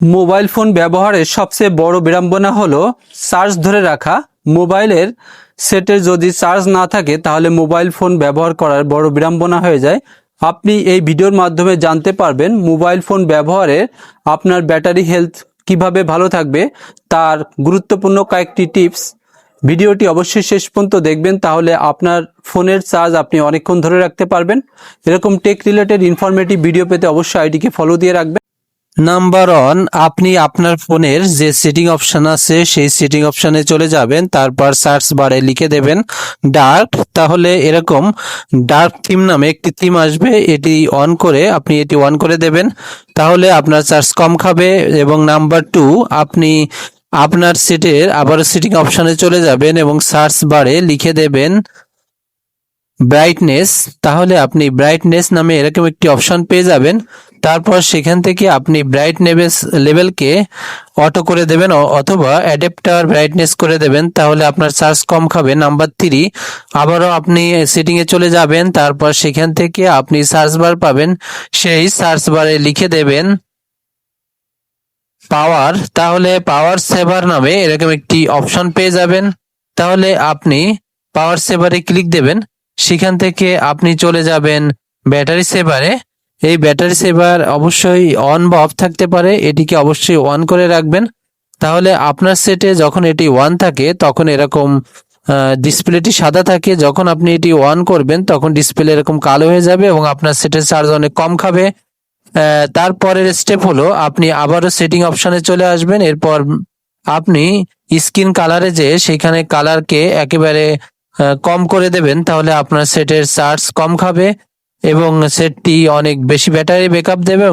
Mobile phone ব্যবহারের সবচেয়ে বড় বিড়ম্বনা হলো চার্জ ধরে রাখা। মোবাইলের সেটের যদি চার্জ না থাকে তাহলে মোবাইল ফোন ব্যবহার করার বড় বিড়ম্বনা হয়ে যায়। আপনি এই ভিডিওর মাধ্যমে জানতে পারবেন মোবাইল ফোন ব্যবহারে আপনার ব্যাটারি হেলথ কিভাবে ভালো থাকবে, তার গুরুত্বপূর্ণ কয়েকটি টিপস। ভিডিওটি অবশ্যই শেষ পর্যন্ত দেখবেন, তাহলে আপনার ফোনের চার্জ আপনি অনেকক্ষণ ধরে রাখতে পারবেন। এরকম টেক রিলেটেড ইনফরমেটিভ ভিডিও পেতে অবশ্যই আইডিকে ফলো দিয়ে রাখবেন। নাম্বার 1, আপনি আপনার ফোনের যে সেটিং অপশন আছে সেই সেটিং অপশনে চলে যাবেন, তারপর সার্চ বারে লিখে দেবেন ডার্ক। তাহলে এরকম ডার্ক থিম নামে একটি থিম আসবে, এটি অন করে আপনি এটি অন করে দেবেন, তাহলে আপনার চার্জ কম খাবে। এবং নাম্বার 2, আপনি আপনার সেটের আবার সেটিং অপশনে চলে যাবেন এবং সার্চ বারে লিখে দেবেন ব্রাইটনেস। তাহলে আপনি ব্রাইটনেস নামে এরকম একটি অপশন পেয়ে যাবেন। তারপর সেখান থেকে আপনি ব্রাইটনেস লেভেলকে অটো করে দেবেন অথবা অ্যাডাপ্টার ব্রাইটনেস করে দেবেন, তাহলে আপনার চার্জ কম খাবে। নাম্বার 3, আবারও আপনি সেটিংয়ে চলে যাবেন, তারপর সেখান থেকে আপনি সার্চ বার পাবেন, সেই সার্চ বারে লিখে দেবেন পাওয়ার। তাহলে পাওয়ার সেভার নামে এরকম একটি অপশন পেয়ে যাবেন, তাহলে আপনি পাওয়ার সেভারে ক্লিক দেবেন। সেখান থেকে আপনি চলে যাবেন ব্যাটারি সেভারে। এই ব্যাটারি সেভার অবশ্যই অন বা অফ থাকতে পারে, এটিকে অবশ্যই অন করে রাখবেন। তাহলে আপনার সেটে যখন এটি অন থাকে তখন এরকম ডিসপ্লেটি সাদা থাকে, যখন আপনি এটি অন করবেন তখন ডিসপ্লে এরকম কালো হয়ে যাবে এবং আপনার সেটের চার্জ অনেক কম খাবে। তারপরের স্টেপ হলো আপনি আবারও সেটিং অপশনে চলে আসবেন, এরপর আপনি স্ক্রিন কালারে যে সেখানে কালারকে একেবারে কম করে দেবেন, তাহলে আপনার সেটের চার্জ কম খাবে এবং সেটটি অনেক বেশি ব্যাটারি ব্যাকআপ দেবে।